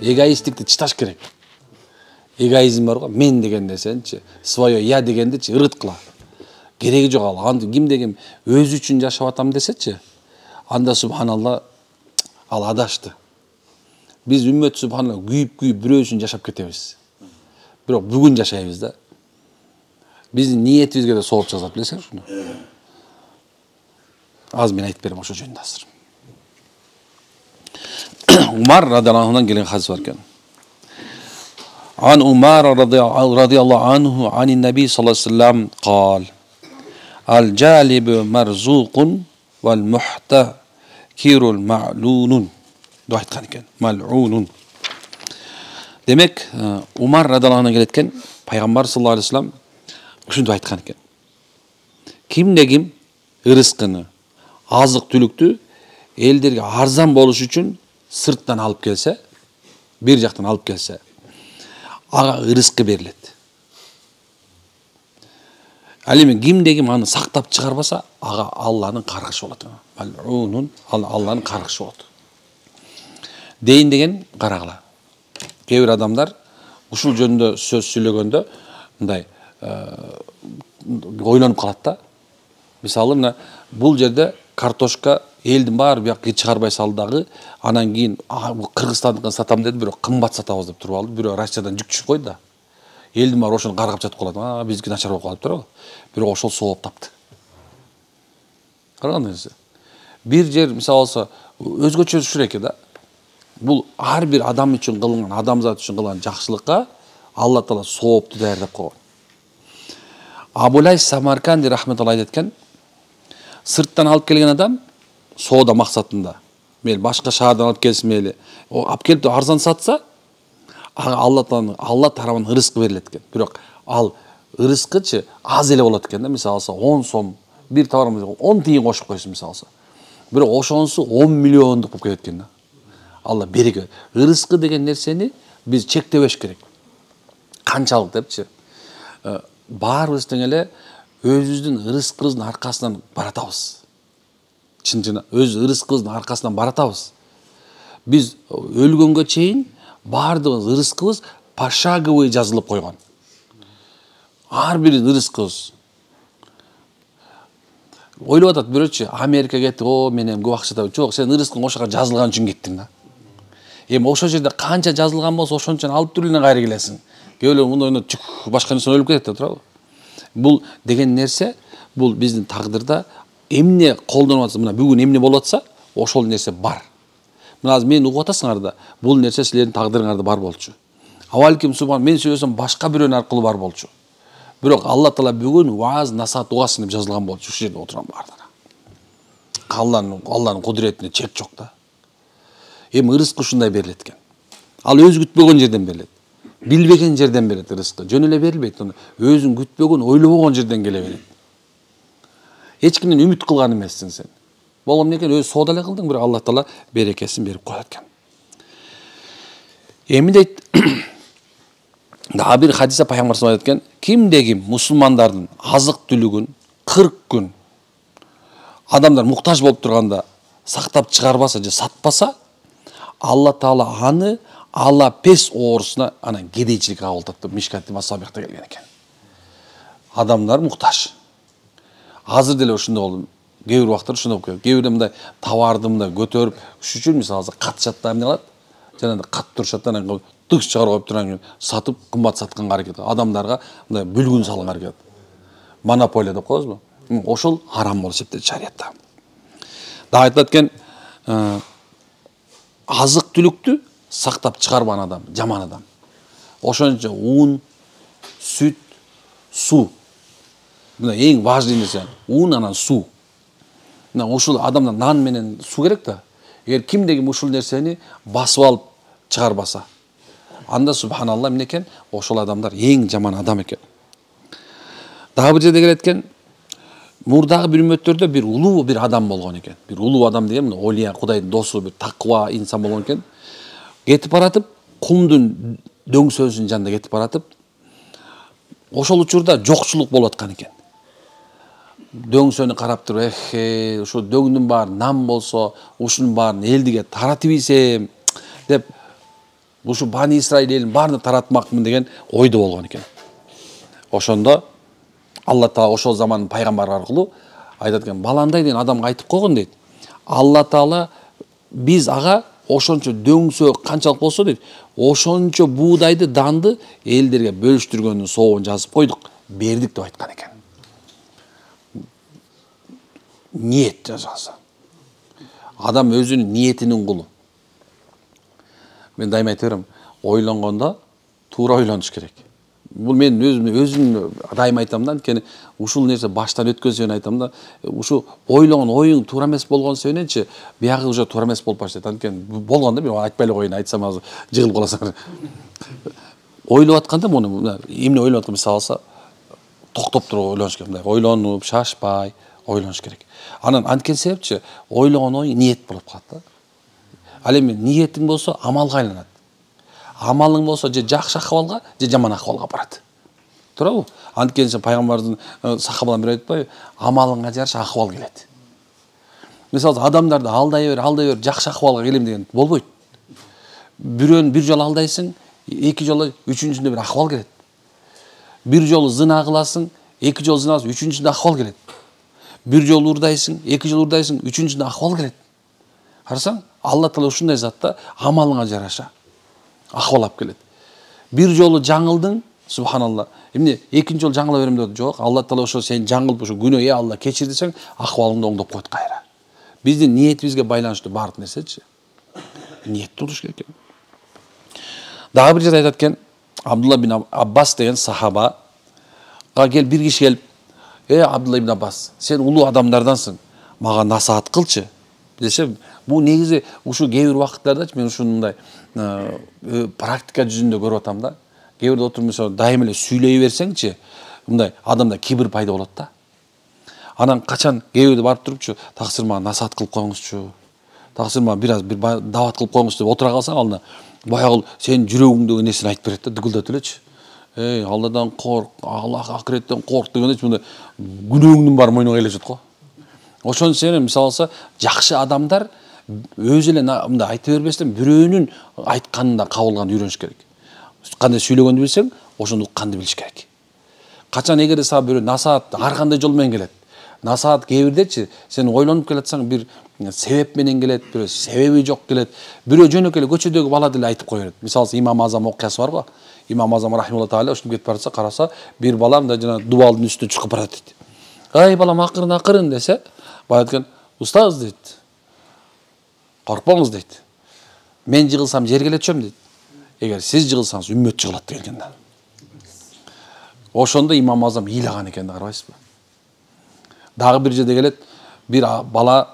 эгоисттикти чыташ керек. Эгоизм бар го, мен деген нерсеничи, свое я дегендичи ырыткыла. Кереги жок ал. Аны кимде ким өзү үчүн жашап атам десечи, анда субханалла ал адашты. Биз үммөт субханалла күйүп бирөө үчүн жашап кетебиз. Бирок бүгүн жашайбыз да. Биздин ниетибизге да сооп жазат, билесиңби шуну? Аз мен айтып берем ошо жөнүндө азыр. Умар радиаллаху анхудан келген хадис бар экен. Ан Умар радиаллаху анху ани наби саллаллаху алейхи ва саллям قال الجالب مرزوق والمحتكر المعلون. Ду айткан экен. Мал'унун. Демек, Умар радиаллаху анху келеткен пайгамбар саллаллаху алейхи ва саллям ушунду айткан экен. Кимде ким ырыскыны, азык-түлүктү элдерге арзан болуш үчүн сырттан алып келсе, бир жактан алып келсе, ага ырыскы берилет. Ал эми кимде ким аны сактап чыгарбаса, ага Алланын каргышы болот. Мал'унун, Алланын каргышы болот. Дейин деген карагыла. Кээ бир адамдар ушул жөнүндө сөз сүйлөгөндө мындай ойлонуп калат да. Мисалы мына бул жерде картошка элдин баары бияка чыгарбай салдагы, анан кийин Кыргызстандыкын сатам деди, бирок кымбат сатабыз деп туруп алды. Бирөө Россиядан жүк түшүп койду да. Элдин баары ошону каргап жатып калат. Биздики начар болуп калып туурабы? Бирок ошол сооп тапты. Карагандыңызбы? Бир жер мисалы болсо өзгөчө экен да. Бул ар бир адам үчүн кылынган, адамзат үчүн кылган жакшылыкка Алла Таала соопту даярдап койгон. Абулай Самарканди рахметулла айткан, сырттан алып келген адам соода максатында, мейли башка шаардан алып келсин мейли, алып келип арзан сатса, Алла тарабынан ырыскы берилет экен. Бирок ал ырыскычы аз эле болот экен да, мисалы 10 сом, бир товарга 10 тиын кошуп койсун мисалы. Бирок ошонусу 10 миллиондук болуп кетет экен да. Алла береке. Ырыскы деген нерсени биз чектебеш керек. Канчалык депчи. Баарыбыз тең эле өзүбүздүн ырыскыбыздын аркасынан баратабыз. Чын-чын өз ырыскыбыздын аркасынан баратабыз. Биз өлгөнгө чейин баардыгыбыз ырыскыбыз пошаговый жазылып койгон. Ар бир ырыскыбыз. Ойлоп атат бирөөчү, Америка кетти, менен көп акча табып. Жок, сен ырыскың ошого жазылган үчүн кеттиң да. Эми ошол жерде канча жазылган болсо, ошончон алып туруп эле кайра келесиң. Кейлер мындай башка нерсе өлүп кетет да, туурабы? Бул деген нерсе, бул биздин тагдырда эмне колдонуп атса, мына бүгүн эмне болуп атса, ошол нерсе бар. Мына азыр мени угуп атасыңар да, бул нерсе силердин тагдырыңарда бар болчу. Авалким субхан, мен сөйлөсөм башка бирөөнүн аркылуу бар болчу. Бирок Алла Таала бүгүн вааз насаат угасын деп жазылган болчу, ушул жерде отурган баардыгына. Алланын кудуретине чек жок да. Эми ырыскы ушундай берилет экен. Ал өзү күтпөгөн жерден берилет. Билбеген жерден берет ырыскы. Жөн эле берилбейт. Өзүң күтпөгөн, ойлобогон жерден келе берет. Эч кимден үмүт кылган эмессиң сен. Болгон экен өзү соода эле кылдың, бирок Алла Таала берекесин берип коет экен. Эми дейт, дагы бир хадисте пайгамбар саллаллаху алейхи ва саллям айткан, кимде ким мусулмандардын азык-түлүгүн 40 күн адамдар муктаж болуп турганда сактап чыгарбаса же сатпаса, Алла Таала аны Алла пес оорусуна анан кедейчиликке кабылтат деп Мишкатти Масабихта келген экен. Адамдар муктаж. Азыр деле ушундай болду. Кээ бир убактар ушундай болуп кетет. Кээ бирде мындай товарды мындай көтөрүп, уш үчүн мисалы кат шатта эмне кылат? Жана кат турушат, анан тыгыз чыгарып коюп турган сатып кымбат сатканга аракет. Адамдарга мындай бүлгүн салганга аракет. Монополия деп коебузбу? Ошол харам болуп эсептелет шариятта. Да айтылат экен, азык-түлүктү сактап чыгарбаган адам жаман адам. Ошончо ун, сүт, суу. Мына эң важный нерсе. Ун анан суу. Мына ушул адамда нан менен суу керек да. Эгер кимде ким ушул нерсени басып алып чыгарбаса, анда субханалла эмне экен? Ошол адамдар эң жаман адам экен. Дагы бир жерде келет экен, мурдагы бир үммөттөрдө бир улуу бир адам болгон экен. Бир улуу адам деген олия, Кудайдын досу, бир таква инсан болгон экен. Кетип баратып, кумдун дөңсөөнүн жанында кетип баратып, ошол учурда жокчулук болуп аткан экен. Дөңсөнү карап туруп, ушул дөңдүн баары нан болсо, ушунун баарын элдиге таратып ийсем деп ушу Бани Исраил элин баарын таратмакмын деген ойдо болгон экен. Ошондо Алла Таала ошол заман пайгамбар аркылуу айтат экен, баландай деген адамга айтып койгон дейт. Алла Таала биз ага ошончо дөңсөк канчалык болсо дейт, ошончо буудайды, данды элдерге бөлүштүргөндүн сообун жазып койдук, бердик деп айткан экен. Ниет жазасы. Адам өзүнүн ниетинин кулу. Мен дайыма айта берем, ойлонгондо туура ойлонуш керек. Бул мен өзүм дайыма айтам да, анткени ушул нерсе баштан өткөн сөйүн айтам да, ушу ойлогон оюң туура эмес болгон сөйүнчү, биягы уже туура эмес болуп баштайт. Анткени болгон да, мен айтпай эле коеюн, айтсам азыр жыгылып каласың. Ойлоп атканда муну эмне ойлоп аткан мисал алса, токтоп туруп ойлонуш керек. Мындай ойлонуп, шашпай ойлонуш керек. Анан анткени себепчи, ойлогон ой ниет болуп калат да. Ал эми ниетиң болсо амалга айланат. Амалың болсо же жакшы акыбалга, же жаман акыбалга барат. Туурабы? Анткени пайгамбардын сахабалар бир айтпайбы, амалыңга жараша акыбал келет. Мисалы адамдарды алдай бер, жакшы акыбалга келем деген болбойт. Бирөөнү бир жолу алдайсың, эки жолу, үчүнчүсүндө бир акыбал келет. Бир жолу зына кыласың, эки жолу зына кыласың, үчүнчүсүндө акыбал келет. Бир жолу урдайсың, эки жолу урдайсың, үчүнчүсүндө акыбал келет. Карасаң, Алла Таала ушундай затта амалыңа жараша акыбал алып келет. Бир жолу жаңылдың, субханалла. Эмне экинчи жолу жаңыла берем деп жок. Алла Таала ошо сен жаңылып ошо күнөө Алла кечир десең, акыбалыңды оңдоп коет кайра. Биздин ниетибизге байланыштуу баардык нерсечи. Ниет болуш керек экен. Дагы бир жерде айтат экен, Абдулла бин Аббас деген сахаба келип бир киши келип, Абдулла ибн Аббас, сен улуу адамдардансың, мага насаат кылчы десе, бул негизи ушу кээ бир убакыттардачы мен ушундай практика жүзүндө көрүп атам да. Кээ бирде отуруп мисалы дайым эле сүйлөй берсеңчи, мындай адамда кибир пайда болот да. Анан качан кээ бирде барып турупчу, таксир мага насаат кылып коюңузчу, таксир мага бир дават кылып коюңуз деп отура калсаң, алдына баягы сенин жүрөгүңдөгү нерсени айтып берет да, дыгылдатып элечи. Алладан корк, Аллах акыреттен корк дегендечи, мындай күнөөңдүн баары мойнуңа келе жатат го. Ошон сен мисалы алса, жакшы адамдар өзү эле мындай айта бербестен бирөөнүн айтканын да кабыл кылганды үйрөнүш керек. Кандай сүйлөгөндү билсең, ошону укканды билиш керек. Качан эгерде сага бирөө насаат ар кандай жол менен келет. Насаат кээ бирдечи сен ойлонуп келатсаң бир себеп менен келет, бирөө себеби жок келет. Бирөө жөнөкөй эле көчөдөгү бала деле айтып кое берет. Мисалы Имам Азам окуясы бар го. Имам Азам рахималлаху таала ушинтип кетип баратса, караса бир бала мындай жана дубалдын үстүнө чыгып барат дейт. Ай балам акырын десе, баягы айткен, устаз дейт. Коркпоңуз дейт. Мен жыгылсам жерге эле түшөм дейт. Эгер сиз жыгылсаңыз үммөт жыгылат деген да. Ошондо Имам Азам ыйлаган экен да, карабайсызбы? Дагы бир жерде келет, бир бала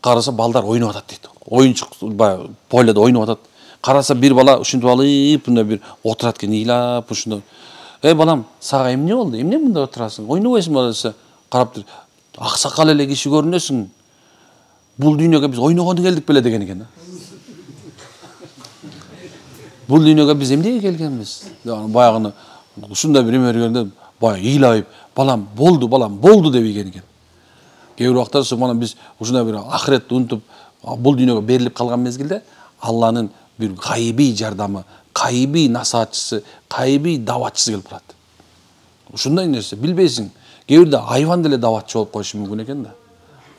караса балдар ойноп атат дейт. Оюнчук баягы поледе ойноп атат. Караса бир бала ушинтип алып, мындай бир отурат экен, ыйлап ушундай. Балам, сага эмне болду? Эмне мындай отурасың? Ойнобойсуңбу бала десе, карап туруп, аксакал эле киши көрүнөсүң. Бул дүйнөгө биз ойногону келдик беле деген экен да. Бул дүйнөгө биз эмнеге келгенбиз? Баягыны ушундай бир эме бергенде баягы ыйлайып, балам болду деп ийген экен. Кээ бир убактар субхана биз ушундай бир ахиретти унутуп, бул дүйнөгө берилип калган мезгилде Алланын бир гайби жардамы, гайби насаатчысы, гайби даватчысы келип калат. Ушундай нерсе билбейсиң. Кээ бирде айван деле даватчы болуп коюшу мүмкүн экен да.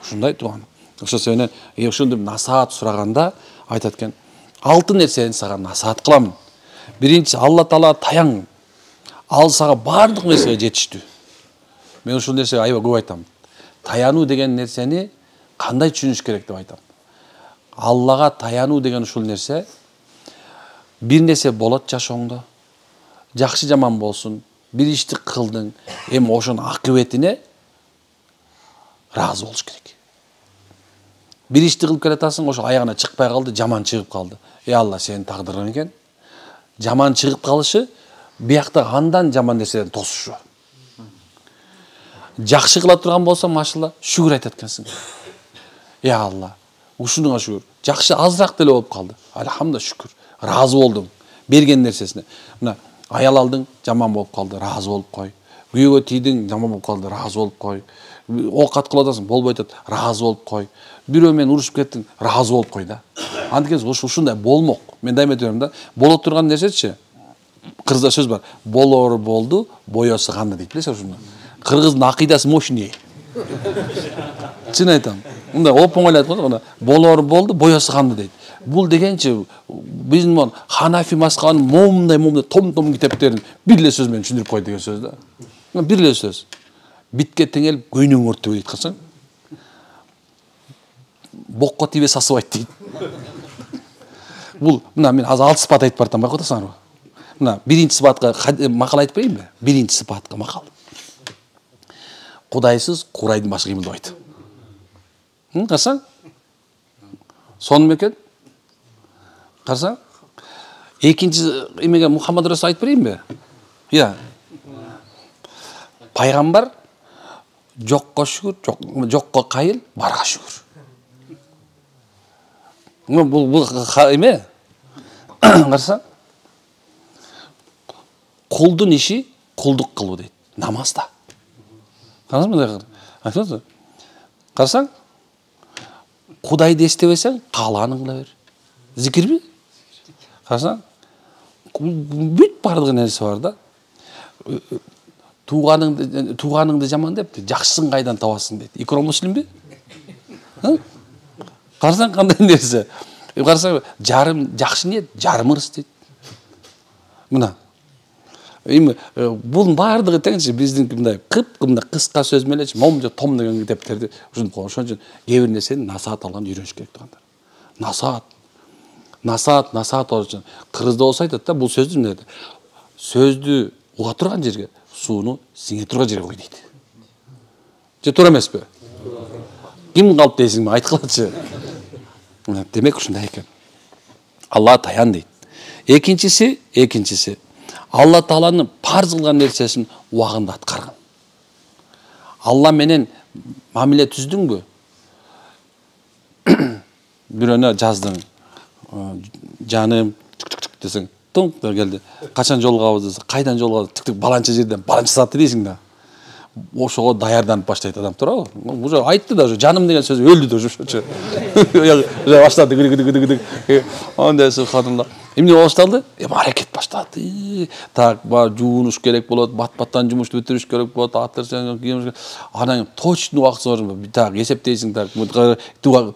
Ушундай тууган. Ошо себептен ошондой насаат сураганда айтат экен, алты нерсени сага насаат кылам. Биринчи, Алла Таала таяң. Ал сага баардык нерсеге жетиштүү. Мен ушул нерсеге аябай көп айтам. Таянуу деген нерсени кандай түшүнүш керек деп айтам. Аллага таянуу деген ушул нерсе, бир нерсе болот жашооңдо, жакшы жаман болсун, бир ишти кылдың, эми ошонун акыбетине ыраазы болуш керек. Бир ишти кылып келатасың, ошо аягына чыкпай калды, жаман чыгып калды. Алла сени тагдырган экен. Жаман чыгып калышы, биякта андан жаман нерседен тосушу. Жакшы кыла турган болсоң, машалла, шүгүр айтат экенсиң. Алла, ушунуңа шүгүр. Жакшы азыраак деле болуп калды. Алхамда шүкүр. Ыраазы болдуң берген нерсесине. Мына аял алдың, жаман болуп калды, ыраазы болуп кой. Күйөөгө тийдиң, жаман болуп калды, ыраазы болуп кой. Оокат кылып атасың, болбой атат, ыраазы болуп кой. Бирөө менен урушуп кеттиң, ыраазы болуп кой да. Андыктен ушундай болмок. Мен дайыма айтып да, боло турган нерсечи. Кыргызда сөз бар. Болор болду, боёсу канды дейт. Билесиз ушуну. Кыргыздын акыйдасы мощный. Чын айтам. Мындай оп-оңой айтып койду. Болор болду, боёсу канды дейт. Бул дегенчи биздин мон Ханафи мазхабынын момундай том китептерин бир эле сөз менен түшүндүрүп койду деген сөз да. Бир эле сөз. Битке теңелип көйнөң өртөбөй дейт калсаң. Бокко тийбей сасыбайт дейт. Бул мына мен азыр 6 сыпат айтып бартам, байкап атасыңарбы? Мына биринчи сыпатка макал айтып берейинби? Биринчи сыпатка макал. Кудайсыз курайдын башы кыймылдабайт. Карасаң? Сонун бекен? Карасаң? Экинчи эмеге Мухаммад Расул айтып берейинби? Иә. Пайгамбар жокко шүгүр, жокко кайыл, барга шүгүр. Бул эме? Карасаң? Кулдун иши кулдук кылуу дейт. Намазда. Карасаң? Карасаң? Кудайды эстебесең, каалаанын кыла бер. Зикирби? Карасаң? Бүт бардыгы нерсе бар да. Тууганыңды жаман деп, жакшысын кайдан табасың дейт. Икром Муслимби? Карасаң кандай нерсе? Карасаң, жарым жакшы ниет, жарым ырыс дейт. Мына. Бунун бардыгы теңчи биздин мындай кыска сөз менен эле момжо том деген китептерди ушинтип койгон. Ошон үчүн кээ бир нерсени насаат алган үйрөнүш керек тугандар. Насаат болчу. Кыргызда болсо айтат да, бул сөздү эмне дейт? Сөздү уга турган жерге, сууну сиңе турган жерге кой дейт. Же туура эмеспи? Ким калп дейсиңби? Айткылачы. Демек ушундай экен. Алла таян дейт. Экинчиси Алла Тааланын парз кылган нерсесин убагында аткарган. Алла менен мамиле түздүңбү? Бирөөнө жаздың. Жаным десең, тыңк келди. Качан жолугабыз десе, кайдан жолугабыз? Тик баланча жерден, баланча саатты дейсиң да. Ошого даярданып баштайт адам, туурабы? Уже айтты да, жаным деген сөз өлдү да ошочо. Уже баштады гү. Андай субханалла. Эмне башталды? Аракет баштады. Так, бар жуунуш керек болот, бат-баттан жумушту бүтүрүш керек болот, атырсаң, кийимиш. Анан точно убакыты бар. Так, эсептейсиң, так,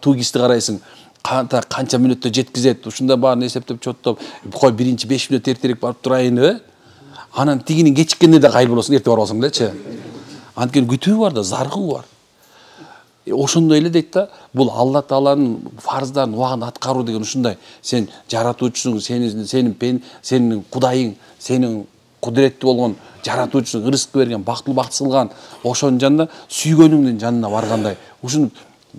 тугисти карайсың. Канча мүнөттө жеткизет, ушунда баарын эсептеп, чоттоп, кой биринчи 5 мүнөт эртерээк барып турайын, Анан тигинин кечиккенде да кайыл болосуң, эрте барып алсаң элечи. Анткени күтүү бар да, заргуу бар. Ошондой эле дейт да, бул Алла Тааланын фарздарын убагында аткаруу деген ушундай. Сен жаратуучусуң, сенин Кудайың, сенин кудуреттүү болгон жаратуучусуң, ырызык берген, бактылуу бактысыз кылган, ошонун жанында сүйгөнүңдүн жанына баргандай. Ушуну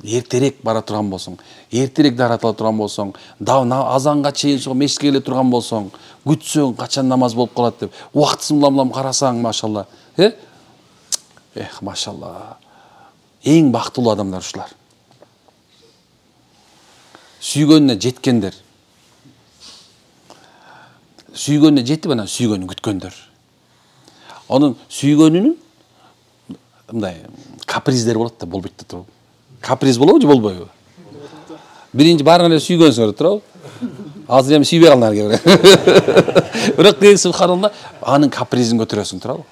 эртерээк бара турган болсоң, эртерээк даратыла турган болсоң, азанга чейин сол мешитке келе турган болсоң, күтсөң качан намаз болуп калат деп, убактысын улам карасаң, машалла. Машалла. Эң бактылуу адамдар ушулар. Сүйгөнүнө жеткендер. Сүйгөнүнө жетип анан сүйгөнүн күткөндөр. Анын сүйгөнүнүн мындай каприздер болот да, болбойт да туруп. Каприз болобу же болбойбу? Биринчи барган эле сүйгөнсүңөр туурабы? Азыр эми сүйбөй калдыңар кээ. Бирок дейин субханалла, анын капризин көтөрөсүң туурабы?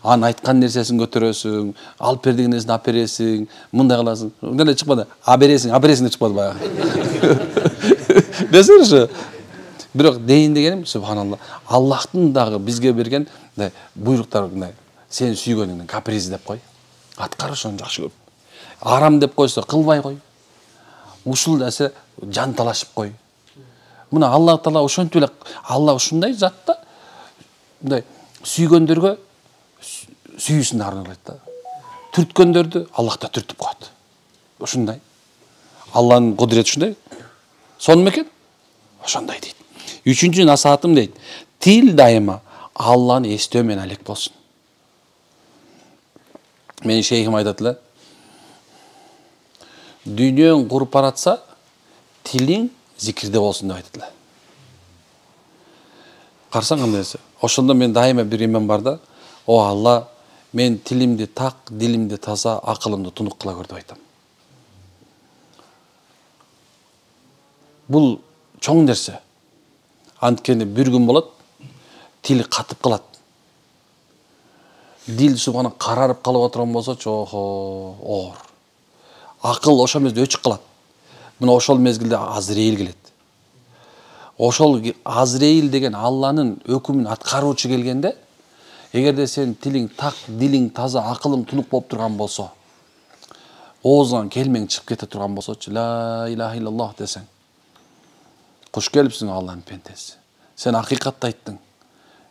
Анын айткан нерсесин көтөрөсүң, алып бер деген нерсени алып бересиң, мындай кыласың. Мындай чыкпады. Бересиң деп чыкпады баягы. Десеңчи. Бирок дейин дегеним субханалла, Аллахтын дагы бизге берген буйруктар мындай. Сен сүйгөнүңдүн капризи деп кой. Аткар ошону жакшы көрүп. Арам деп койсо кылбай кой. Ушул нерсе жан талашып кой. Мына Алла Таала ошентип эле, Алла ушундай зат да. Мындай сүйгөндөргө сүйүүсүн арналайт да. Түрткөндөрдү Аллах да түртүп коет. Ушундай. Алланын кудурети ушундай. Сонун экен? Ошондой дейт. Үчүнчү насаатым дейт. Тил дайыма Алланы эстөө менен алек болсун. Менин шейхим айтат эле. Дүйнөң куруп баратса, тилиң зикирде болсун деп айтат эле. Карасаң кандай нерсе? Ошондо мен дайыма бир эмем бар да. О Алла, мен тилимди так, дилимди таза, акылымды тунук кыла көр деп айтам. Бул чоң нерсе. Анткени бир күн болот, тили катып калат. Дил субгана карарып калып отурган болсочу, оор. Акыл ошол мезгилде өчүп калат. Мына ошол мезгилде Азраил келет. Ошол Азраил деген Алланын өкүмүн аткаруучу келгенде, эгерде сен тилиң так, дилиң таза, акылың тунук болуп турган болсо, оозуңан келмең чыгып кете турган болсочу, ла илаха иллаллах десең, куш келипсиң Алланын пендеси. Сен акыйкатты айттың.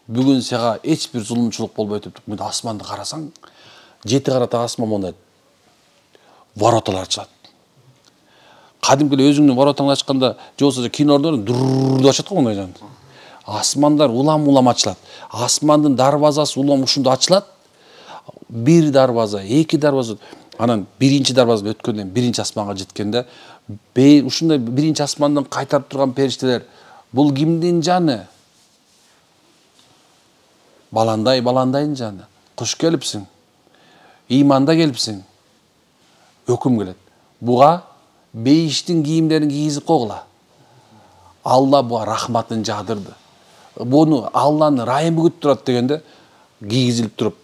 Бүгүн сага эч бир зулумчулук болбой атып, мына асманды карасаң, 7 карата асман мондай вороталар ачылат. Кадимки өзүңдүн воротаңды ачканда, же болбосо кинолордо деп ачат го мындай жан. Асмандар улам ачылат. Асмандын дарбазасы улам ушунда ачылат. Бир дарбаза, 2 дарбаза, анан биринчи дарбазадан өткөндөн биринчи асманга жеткенде, ушундай биринчи асмандан кайтарып турган периштелер, бул кимдин жаны? Баландайдын жаны. Куш келипсиң? Иманда келипсиң? Өкүм келет. Буга бейиштин кийимдерин кийгизип койгула. Алла буга рахматын жаадырды. Буну Алланын райымы күтүп турат дегенде кийгизилип туруп,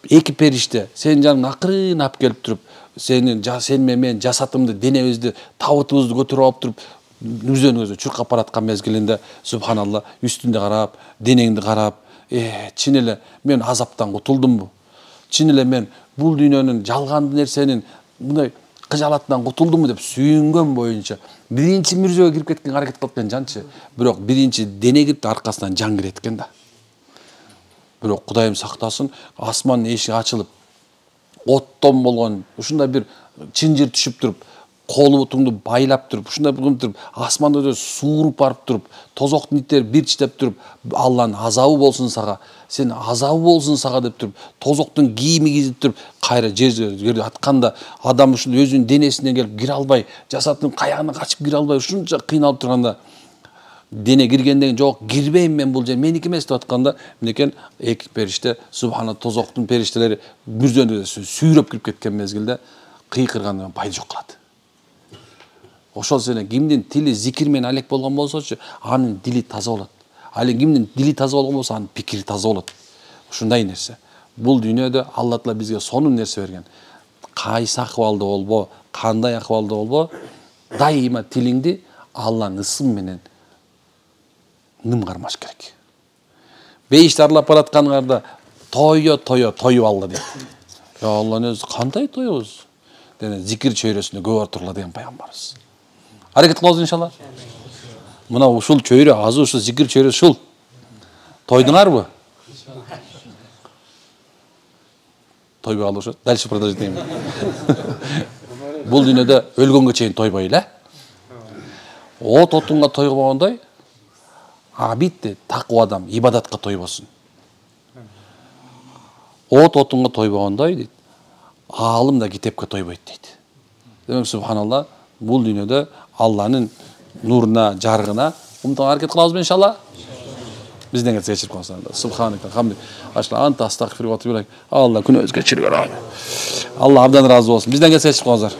2 периште сенин жаныңа акырын алып келип туруп, сен менен жасатымды, денебизди, табытыбызды көтөрүп алып туруп, үзөнүңүздү чуркап бараткан мезгилинде, субханалла, үстүндө карап, денеңди карап, чын эле мен азаптан кутулдумбу? Чын эле мен бул дүйнөнүн жалган нерсенин мындай кыжалатынан кутулдумбу деп сүйүнгөн боюнча биринчи мүрзөгө кирип кеткен аракет кылып кеткен жанчы. Бирок биринчи дене кирип аркасынан жан кирет экен да. Бирок Кудайым сактасын, асмандын эшиги ачылып, оттон болгон ушундай бир чынжыр түшүп туруп, колу бутуңду байлап туруп, ушундай кылып туруп, асманда сууруп барып туруп, тозоктун иттери бирчиктеп туруп, Алланын азабы болсун сага, сен азабы болсун сага деп туруп, тозоктун кийими кийип туруп, кайра жерге атканда адам ушундай өзүнүн денесине келип кире албай, жасаттын каягына качып кире албай, ушунча кыйналып турганда, дене киргенден жок, кирбейм мен бул жер меники эмес деп атканда, мынекен 2 периште, субхана тозоктун периштелери мүрзөнү сүйрөп кирип кеткен мезгилде кыйкыргандан пайда жок калат. Ошол сенен кимдин тили зикир менен алек болгон болсочу, анын дили таза болот. Ал кимдин дили таза болгон болсо, анын пикири таза болот. Ушундай нерсе. Бул дүйнөдө Алла Таала бизге сонун нерсе берген. Кайсы акыбалда болбо, кандай акыбалда болбо, дайыма тилиңди Алланын ысымы менен ным кармаш керек. Бейишти арлап баратканыңарда тойуп алды дейт. Алланын өзү кандай тоебуз? Дене зикир чөйрөсүндө көп отургула деген пайгамбарыбыз. Аракет кылабыз иншалла. Мына ушул чөйрө, азыр ушул зикир чөйрөсү ушул. Тойдуңарбы? Тойбой алышы. Дальше продолжить дейм. Бул дүйнөдө өлгөнгө чейин тойбой эле. Отунга тойбогондой, абид таква адам ибадатка тойбосун. Отунга тойбогондой дейт. Алым да китепке тойбойт дейт. Демек субханалла, бул дүйнөдө Алланын нуруна, жарыгына умтан аракет кылабызбы иншалла? Бизден кетсе кечирип коңуздар. Субханака хамди. Ашла анта астагфиру ва атубу илейк. Алла күнөөбүзгө кечиргиле. Алла абдан ыраазы болсун. Бизден кетсе кечирип коңуздар.